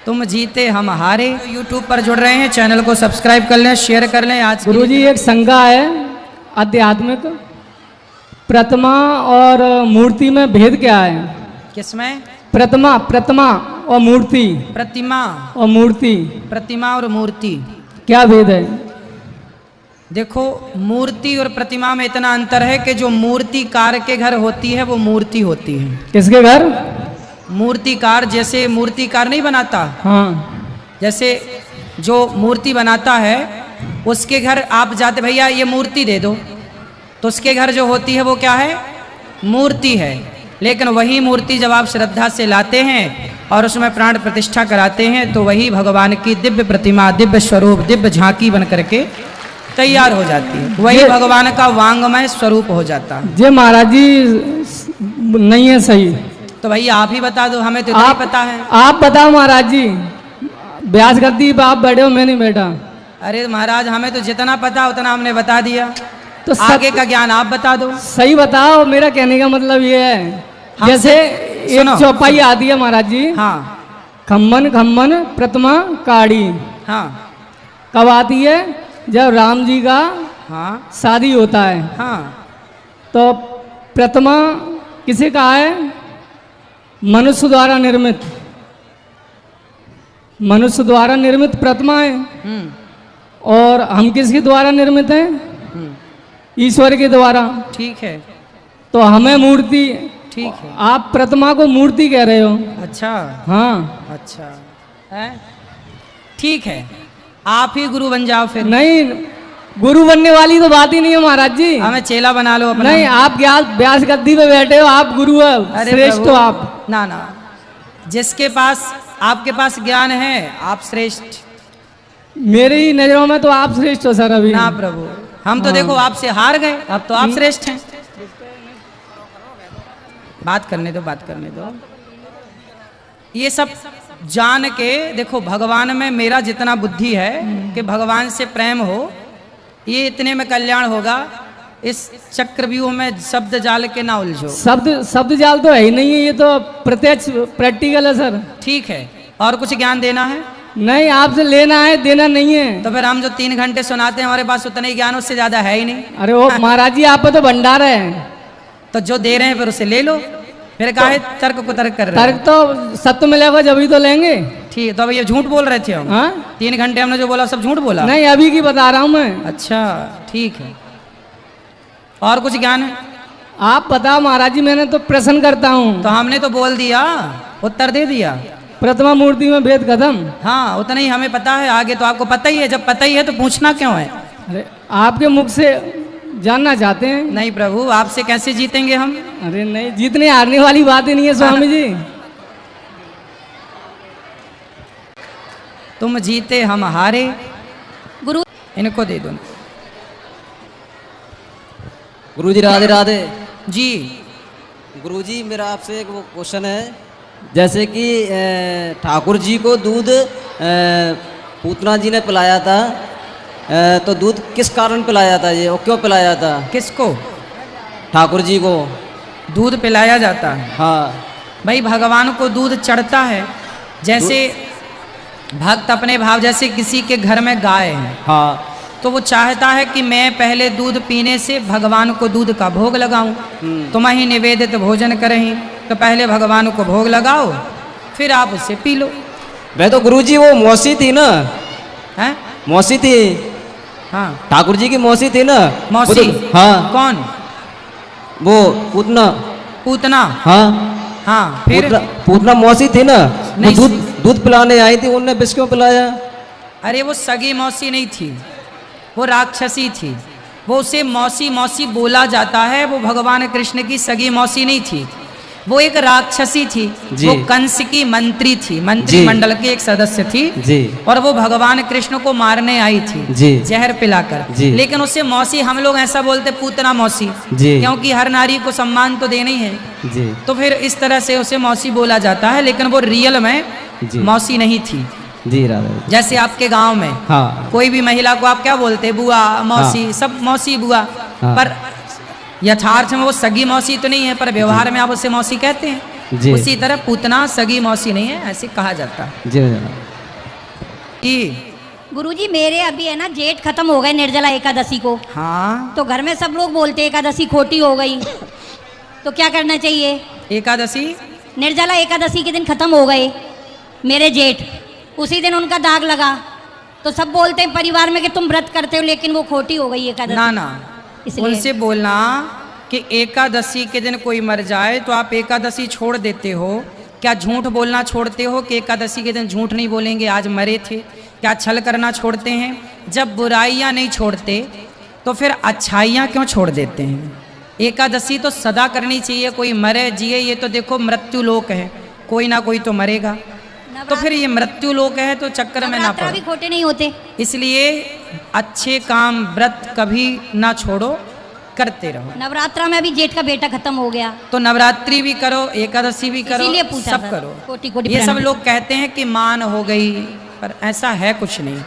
तुम जीते हम हारे। यूट्यूब पर जुड़ रहे हैं, चैनल को सब्सक्राइब कर लें, शेयर कर लें। आज गुरुजी एक संज्ञा है आध्यात्मिक, प्रतिमा और मूर्ति में भेद क्या है? किसमें? प्रतिमा और मूर्ति। प्रतिमा और मूर्ति, प्रतिमा और मूर्ति क्या भेद है? देखो, मूर्ति और प्रतिमा में इतना अंतर है कि जो मूर्तिकार के घर होती है वो मूर्ति होती है। किसके घर? मूर्तिकार, जैसे मूर्तिकार नहीं बनाता, हाँ, जैसे जो मूर्ति बनाता है उसके घर आप जाते, भैया ये मूर्ति दे दो, तो उसके घर जो होती है वो क्या है? मूर्ति है। लेकिन वही मूर्ति जब आप श्रद्धा से लाते हैं और उसमें प्राण प्रतिष्ठा कराते हैं तो वही भगवान की दिव्य प्रतिमा, दिव्य स्वरूप, दिव्य झांकी बन करके तैयार हो जाती है। वही भगवान का वांगमय स्वरूप हो जाता है। ये महाराज जी नहीं है सही। तो भैया आप ही बता दो, हमें तो इतना ही पता है। आप बताओ महाराज जी, ब्यास गद्दी आप बैठे हो, मैं नहीं बैठा। अरे महाराज, हमें तो जितना पता उतना हमने बता दिया, तो आगे का ज्ञान आप बता दो। सही बताओ, मेरा कहने का मतलब ये है, जैसे एक चौपाई आती है महाराज जी। हाँ। खम्मन खम्मन प्रतिमा काड़ी। हाँ। कब आती है? जब राम जी का हाँ शादी होता है। हाँ। तो प्रतिमा किसे कहा है? मनुष्य द्वारा निर्मित, मनुष्य द्वारा निर्मित प्रतिमा है। और हम किसके द्वारा निर्मित हैं? ईश्वर के द्वारा। ठीक है। तो हमें मूर्ति, ठीक है, आप प्रतिमा को मूर्ति कह रहे हो। अच्छा। हाँ, अच्छा है, ठीक है, आप ही गुरु बन जाओ फिर। नहीं, गुरु बनने वाली तो बात ही नहीं है महाराज जी। हमें चेला बना लो अपना। नहीं, आप व्यास गद्दी पे बैठे हो, आप गुरु हो, श्रेष्ठ हो आप। ना ना, जिसके पास, आपके पास ज्ञान है आप श्रेष्ठ। मेरी नजरों में तो आप श्रेष्ठ हो सर अभी। ना प्रभु, हम तो देखो आपसे हार गए, अब तो आप श्रेष्ठ हैं। बात करने दो, बात करने दो। ये सब जान के देखो, भगवान में मेरा जितना बुद्धि है कि भगवान से प्रेम हो, ये इतने में कल्याण होगा। इस चक्रव्यूह में शब्द जाल के ना उलझो। शब्द जाल तो है ही नहीं है, ये तो प्रत्यक्ष प्रैक्टिकल है सर। ठीक है, और कुछ ज्ञान देना है? नहीं, आपसे लेना है, देना नहीं है। तो फिर हम जो 3 घंटे सुनाते हैं हमारे पास उतना ही ज्ञान, उससे ज्यादा है ही नहीं। अरे वो महाराज जी, आप पे तो भंडार है। तो जो दे रहे हैं फिर उसे ले लो। फिर काहे तर्क को तर्क कर रहे हैं? तर्क तो सत्य मिलेगा जब ही तो लेंगे। ठीक है, तो अब ये झूठ बोल रहे थे हम। हाँ? 3 घंटे हमने जो बोला सब झूठ बोला? नहीं, अभी की बता रहा हूँ मैं। अच्छा ठीक है, और कुछ ज्ञान है? आप बताओ महाराज जी, मैंने तो प्रश्न करता हूँ। तो हमने तो बोल दिया, उत्तर दे दिया। प्रतिमा मूर्ति में भेद खत्म। हाँ, उतना ही हमें पता है, आगे तो आपको पता ही है। जब पता ही है तो पूछना क्यों है? अरे आपके मुख से जानना चाहते हैं। नहीं प्रभु, आपसे कैसे जीतेंगे हम? अरे नहीं, जीतने हारने वाली बात ही नहीं है स्वामी जी। तुम जीते हम हारे। गुरु, इनको दे दो। गुरुजी राधे राधे जी। गुरुजी, मेरा आपसे एक वो क्वेश्चन है, जैसे कि ठाकुर जी को दूध पूतना जी ने पिलाया था, तो दूध किस कारण पिलाया था ये, और क्यों पिलाया था? किसको? ठाकुर जी को दूध पिलाया जाता है। हाँ भाई, भगवान को दूध चढ़ता है। जैसे भक्त अपने भाव, जैसे किसी के घर में गाय है, हाँ, तो वो चाहता है कि मैं पहले दूध पीने से भगवान को दूध का भोग लगाऊं। तुम ही निवेदित भोजन करें, तो पहले भगवान को भोग लगाओ, फिर आप उसे पी लो। वह तो गुरुजी वो मौसी थी ना? हैं? मौसी थी। हाँ, ठाकुर जी की मौसी थी ना? मौसी? हाँ। कौन? वो पूतना। पूतना? हाँ हाँ, फिर? पूतना मौसी थी ना? नहीं, वो दूध पिलाने आई थी, उनने विष क्यों पिलाया? अरे वो सगी मौसी नहीं थी, वो राक्षसी थी। वो उसे मौसी मौसी बोला जाता है, वो भगवान कृष्ण की सगी मौसी नहीं थी, वो एक राक्षसी थी। वो कंस की मंत्री थी, मंत्रिमंडल की एक सदस्य थी जी। और वो भगवान कृष्ण को मारने आई थी जी। जहर पिलाकर। लेकिन उसे मौसी, हम लोग ऐसा बोलते पूतना मौसी, क्योंकि हर नारी को सम्मान तो देना ही है जी। तो फिर इस तरह से उसे मौसी बोला जाता है, लेकिन वो रियल में मौसी नहीं थी। जी राधा। जैसे आपके गांव में हाँ, कोई भी महिला को आप क्या बोलते? बुआ, मौसी। हाँ। सब मौसी बुआ। हाँ। पर यथार्थ में वो सगी मौसी तो नहीं है, पर व्यवहार में आप उसे मौसी कहते हैं। जी। उसी तरह पूतना सगी मौसी नहीं है, ऐसे कहा जाता है जी जनाब। कि गुरुजी मेरे अभी है ना जेठ खत्म हो गए निर्जला एकादशी को, हाँ तो घर में सब लोग बोलते एकादशी खोटी हो गई, तो क्या करना चाहिए? एकादशी निर्जला एकादशी के दिन खत्म हो गए मेरे जेठ, उसी दिन उनका दाग लगा, तो सब बोलते हैं परिवार में कि तुम व्रत करते हो लेकिन वो खोटी हो गई एकादशी। ना ना, इसलिए उनसे बोलना कि एकादशी के दिन कोई मर जाए तो आप एकादशी छोड़ देते हो, क्या झूठ बोलना छोड़ते हो कि एकादशी के दिन झूठ नहीं बोलेंगे आज मरे थे? क्या छल करना छोड़ते हैं? जब बुराइयां नहीं छोड़ते तो फिर अच्छाइयां क्यों छोड़ देते हैं? एकादशी तो सदा करनी चाहिए, कोई मरे जिए ये तो देखो मृत्यु लोक है, कोई ना कोई तो मरेगा, तो फिर ये मृत्यु लोक है तो चक्कर में ना नवरात्रा भी पड़ो। खोटे नहीं होते। इसलिए अच्छे काम व्रत कभी ना छोड़ो, करते रहो। नवरात्रा में अभी जेठ का बेटा खत्म हो गया, तो नवरात्रि भी करो, एकादशी भी करो, इसीलिए पूछा सब था। करो। कोटि कोटि ये सब प्रणाम। लोग कहते हैं कि मान हो गई, पर ऐसा है कुछ नहीं।